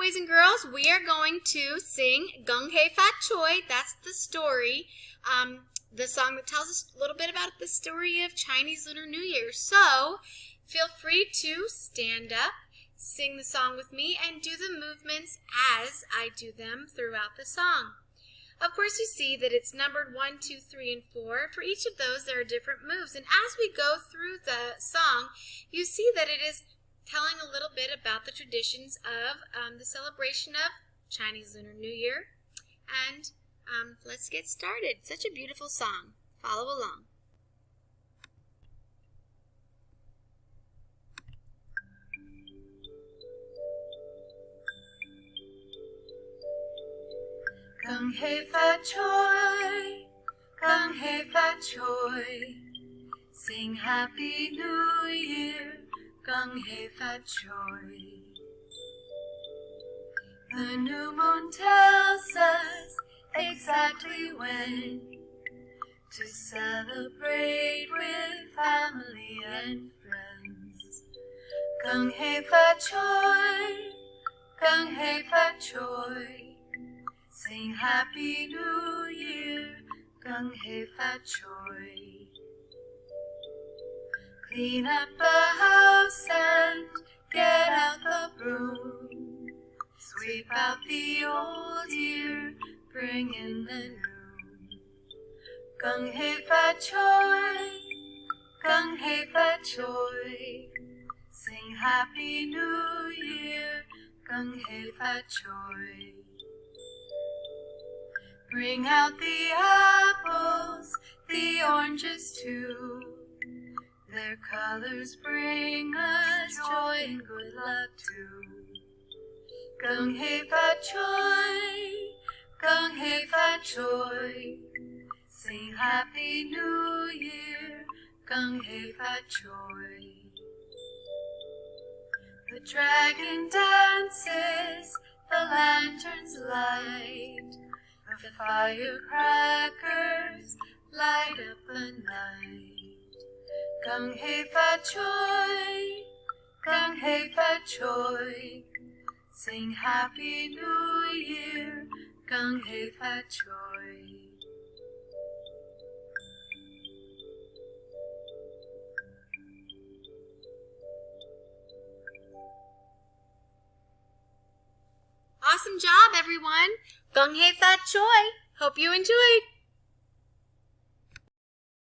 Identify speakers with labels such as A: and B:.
A: boys and girls, we are going to sing Gung Fat Choy. That's the story, the song that tells us a little bit about the story of Chinese Lunar New Year. So feel free to stand up, sing the song with me, and do the movements as I do them throughout the song. Of course, you see that it's numbered 1, 2, 3, and 4. For each of those, there are different moves. And as we go through the song, you see that it is telling a little bit about the traditions of the celebration of Chinese Lunar New Year. And let's get started. Such a beautiful song. Follow along.
B: Gung Fat Choy, Gung Fat Choy, sing Happy New Year, Gung Fat Choy. The new moon tells us exactly when to celebrate with family and friends. Gung Fat Choy, Gung Fat Choy, sing Happy New Year, Gung Fat Choy. Clean up the house and get out the broom. Sweep out the old year, bring in the new. Gung Fat Choy, Gung Fat Choy, sing Happy New Year, Gung Fat Choy. Bring out the apples, the oranges too. Their colors bring us joy and good luck too. Gung Fat Choy, Gung Fat Choy, sing Happy New Year, Gung Fat Choy. The dragon dances, the lanterns light, the firecrackers light up the night. Gung Fat Choy, Gung Fat Choy, sing Happy New Year, Gung Fat Choy.
A: Awesome job, everyone. Gung Fat Choy. Hope you enjoyed.